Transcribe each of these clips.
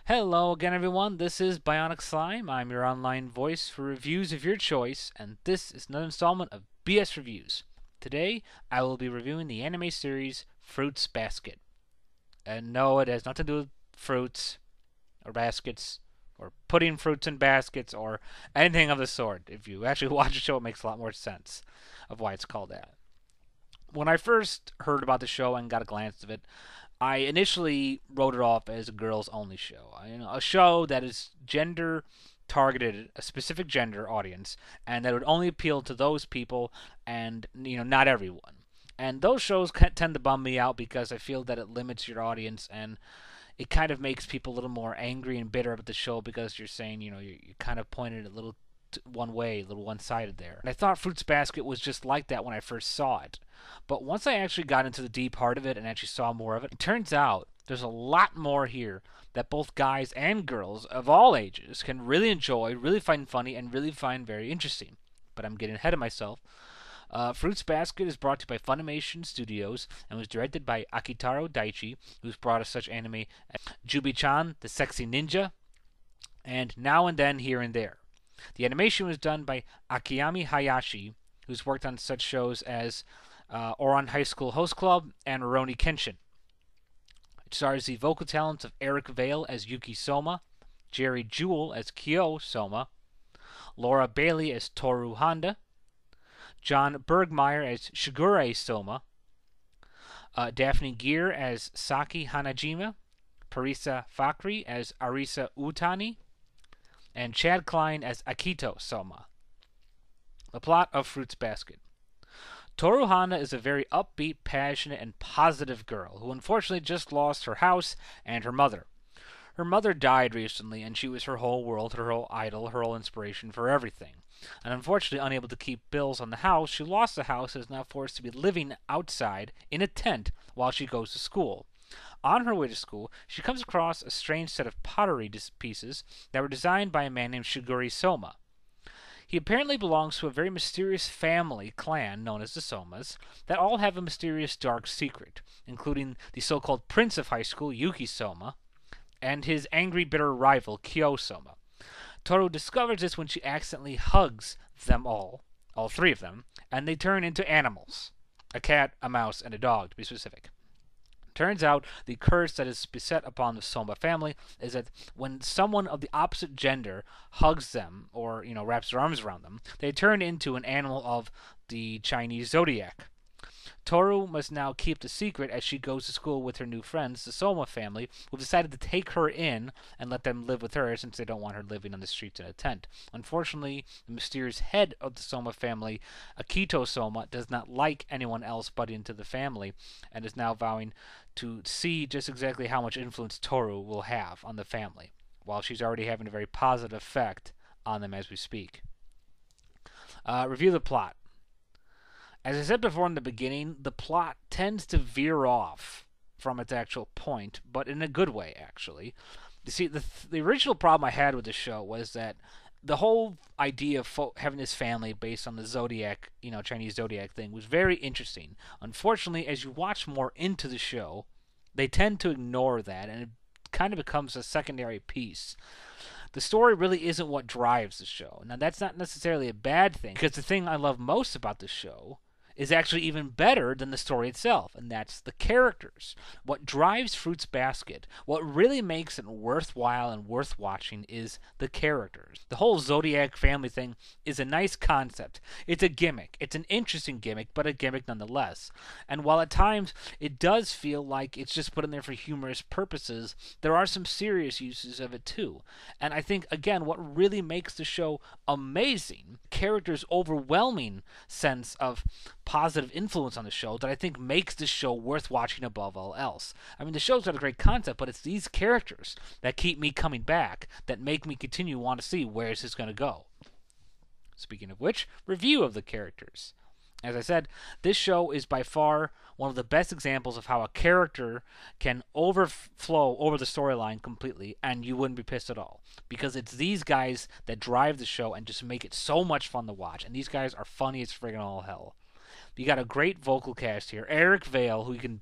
Hello again, everyone. This is Bionic Slime. I'm your online voice for reviews of your choice, and this is another installment of BS Reviews. Today, I will be reviewing the anime series Fruits Basket. And no, it has nothing to do with fruits or baskets or putting fruits in baskets or anything of the sort. If you actually watch the show, it makes a lot more sense of why it's called that. When I first heard about the show and got a glance of it, I initially wrote it off as a girls only show. A show that is gender targeted, a specific gender audience, and that would only appeal to those people and not everyone. And those shows tend to bum me out because I feel that it limits your audience and it kind of makes people a little more angry and bitter about the show because you're saying, you kind of pointed a little one way, a little one-sided there. And I thought Fruits Basket was just like that when I first saw it. But once I actually got into the deep heart of it and actually saw more of it, it turns out there's a lot more here that both guys and girls of all ages can really enjoy, really find funny, and really find very interesting. But I'm getting ahead of myself. Fruits Basket is brought to you by Funimation Studios and was directed by Akitaro Daichi, who's brought us such anime as Jubei Chan, the Sexy Ninja, and Now and Then Here and There. The animation was done by Akiyami Hayashi, who's worked on such shows as Ouran High School Host Club and Rurouni Kenshin. It stars the vocal talents of Eric Vale as Yuki Soma, Jerry Jewell as Kyo Soma, Laura Bailey as Toru Honda, John Burgmeier as Shigure Soma, Daphne Gear as Saki Hanajima, Parisa Fakri as Arisa Utani, and Chad Cline as Akito Soma. The plot of Fruits Basket. Toru Honda is a very upbeat, passionate, and positive girl who unfortunately just lost her house and her mother. Her mother died recently, and she was her whole world, her whole idol, her whole inspiration for everything. And unfortunately, unable to keep bills on the house, she lost the house and is now forced to be living outside in a tent while she goes to school. On her way to school, she comes across a strange set of pottery pieces that were designed by a man named Shigure Soma. He apparently belongs to a very mysterious family clan known as the Somas that all have a mysterious dark secret, including the so-called prince of high school, Yuki Soma, and his angry, bitter rival, Kyo Soma. Toru discovers this when she accidentally hugs them all three of them, and they turn into animals. A cat, a mouse, and a dog, to be specific. Turns out the curse that is beset upon the Soma family is that when someone of the opposite gender hugs them or wraps their arms around them, they turn into an animal of the Chinese zodiac. Toru must now keep the secret as she goes to school with her new friends, the Soma family, who have decided to take her in and let them live with her since they don't want her living on the streets in a tent. Unfortunately, the mysterious head of the Soma family, Akito Soma, does not like anyone else but into the family and is now vowing to see just exactly how much influence Toru will have on the family, while she's already having a very positive effect on them as we speak. Review the plot. As I said before in the beginning, the plot tends to veer off from its actual point, but in a good way, actually. You see, the original problem I had with the show was that the whole idea of having this family based on the zodiac, Chinese zodiac thing was very interesting. Unfortunately, as you watch more into the show, they tend to ignore that, and it kind of becomes a secondary piece. The story really isn't what drives the show. Now, that's not necessarily a bad thing, because the thing I love most about the show is actually even better than the story itself, and that's the characters. What drives Fruits Basket, what really makes it worthwhile and worth watching is the characters. The whole Zodiac family thing is a nice concept. It's a gimmick. It's an interesting gimmick, but a gimmick nonetheless. And while at times it does feel like it's just put in there for humorous purposes, there are some serious uses of it too. And I think, again, what really makes the show amazing, characters' overwhelming sense of positive influence on the show that I think makes this show worth watching above all else. I mean, the show's got a great concept, but it's these characters that keep me coming back, that make me continue want to see where is this going to go. Speaking of which, review of the characters. As I said, this show is by far one of the best examples of how a character can overflow over the storyline completely and you wouldn't be pissed at all. Because it's these guys that drive the show and just make it so much fun to watch. And these guys are funny as friggin' all hell. You got a great vocal cast here. Eric Vale, who you can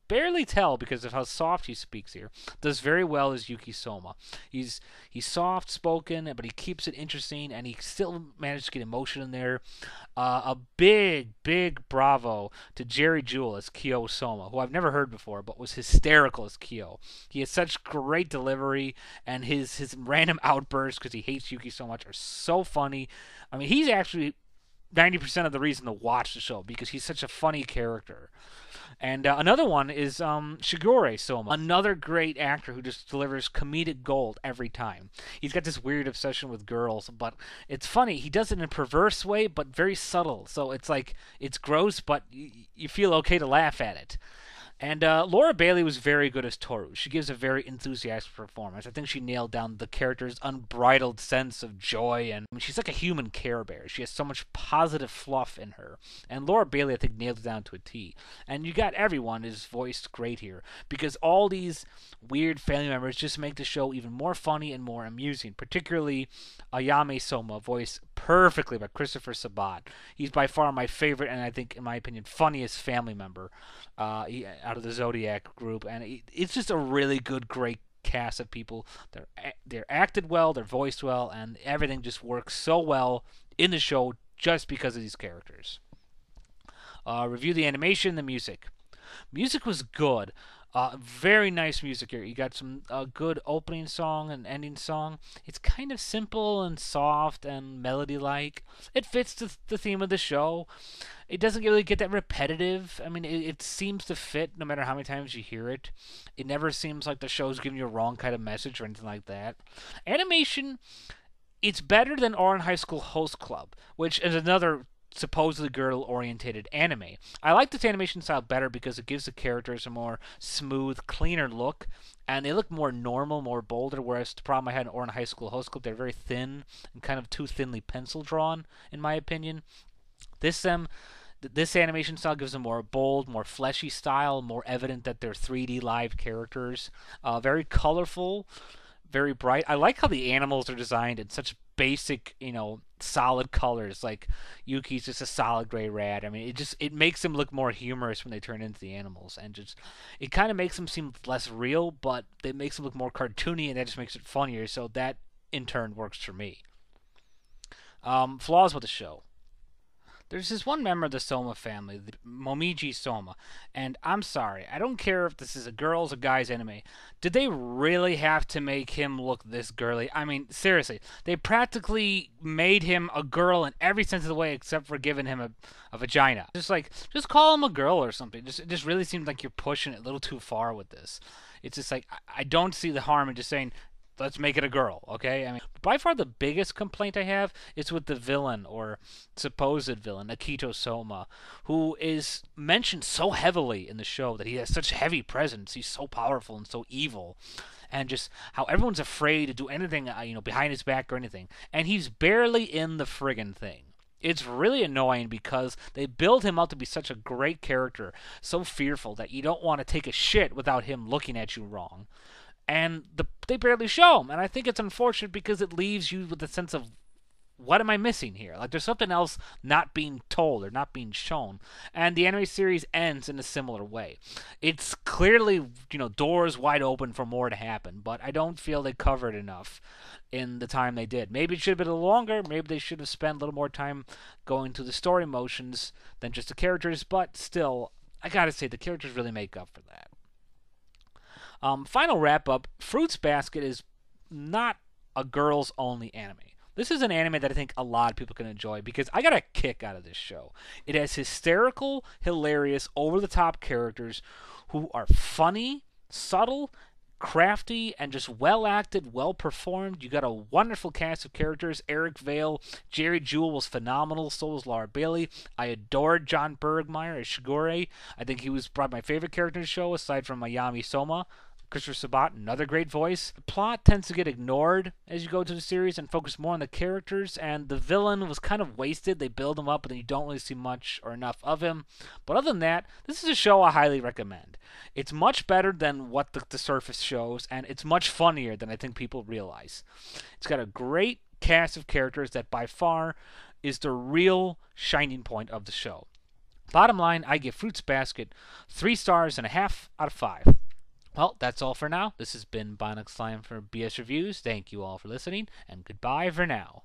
barely tell because of how soft he speaks here, does very well as Yuki Soma. He's soft spoken, but he keeps it interesting, and he still manages to get emotion in there. A big bravo to Jewell as Kyo Soma, who I've never heard before, but was hysterical as Kyo. He has such great delivery, and his random outbursts because he hates Yuki so much are so funny. I mean, he's actually 90% of the reason to watch the show because he's such a funny character. And another one is Shigure Soma, another great actor who just delivers comedic gold every time. He's got this weird obsession with girls, but it's funny. He does it in a perverse way, but very subtle. So it's like, it's gross, but you feel okay to laugh at it. And Laura Bailey was very good as Toru. She gives a very enthusiastic performance. I think she nailed down the character's unbridled sense of joy, and she's like a human Care Bear. She has so much positive fluff in her. And Laura Bailey, I think, nailed it down to a T. And you got everyone is voiced great here, because all these weird family members just make the show even more funny and more amusing, particularly Ayame Soma, voiced perfectly by Christopher Sabat. He's by far my favorite, and I think, in my opinion, funniest family member out of the Zodiac group, and it's just a really good, great cast of people. They're acted well, they're voiced well, and everything just works so well in the show just because of these characters. Review the animation, the music. Music was good. Very nice music here. You got some good opening song and ending song. It's kind of simple and soft and melody-like. It fits the theme of the show. It doesn't really get that repetitive. I mean, it seems to fit no matter how many times you hear it. It never seems like the show's giving you a wrong kind of message or anything like that. Animation, it's better than Ouran High School Host Club, which is another supposedly girl-oriented anime. I like this animation style better because it gives the characters a more smooth, cleaner look, and they look more normal, more bolder, whereas the problem I had in Ouran High School Host Club, they're very thin and kind of too thinly pencil drawn, in my opinion. This animation style gives them more bold, more fleshy style, more evident that they're 3D live characters. Very colorful, very bright. I like how the animals are designed in such basic, solid colors. Like Yuki's just a solid gray rat. I mean, it makes them look more humorous when they turn into the animals, and it kind of makes them seem less real, but it makes them look more cartoony, and that just makes it funnier. So that in turn works for me. Flaws with the show. There's this one member of the Soma family, the Momiji Soma, and I'm sorry, I don't care if this is a girls or guys anime. Did they really have to make him look this girly? I mean, seriously, they practically made him a girl in every sense of the way except for giving him a vagina. Just call him a girl or something. It just really seems like you're pushing it a little too far with this. It's just like, I don't see the harm in just saying, let's make it a girl, okay? I mean, by far the biggest complaint I have is with the villain, or supposed villain, Akito Soma, who is mentioned so heavily in the show that he has such heavy presence. He's so powerful and so evil. And just how everyone's afraid to do anything, behind his back or anything. And he's barely in the friggin' thing. It's really annoying because they build him up to be such a great character, so fearful that you don't want to take a shit without him looking at you wrong. And they barely show him, and I think it's unfortunate because it leaves you with a sense of, what am I missing here? Like, there's something else not being told or not being shown. And the anime series ends in a similar way. It's clearly, doors wide open for more to happen, but I don't feel they covered enough in the time they did. Maybe it should have been a little longer. Maybe they should have spent a little more time going through the story motions than just the characters, but still, I gotta say, the characters really make up for that. Final wrap-up, Fruits Basket is not a girls-only anime. This is an anime that I think a lot of people can enjoy because I got a kick out of this show. It has hysterical, hilarious, over-the-top characters who are funny, subtle, crafty, and just well-acted, well-performed. You got a wonderful cast of characters. Eric Vale, Jewell was phenomenal, so was Laura Bailey. I adored John Burgmeier as Shigure. I think he was probably my favorite character in the show, aside from Ayame Soma. Christopher Sabat, another great voice. The plot tends to get ignored as you go through the series and focus more on the characters, and the villain was kind of wasted. They build him up, but then you don't really see much or enough of him. But other than that, this is a show I highly recommend. It's much better than what the surface shows, and it's much funnier than I think people realize. It's got a great cast of characters that by far is the real shining point of the show. Bottom line, I give Fruits Basket 3 stars and a half out of 5. Well, that's all for now. This has been Bionic Slime for BS Reviews. Thank you all for listening, and goodbye for now.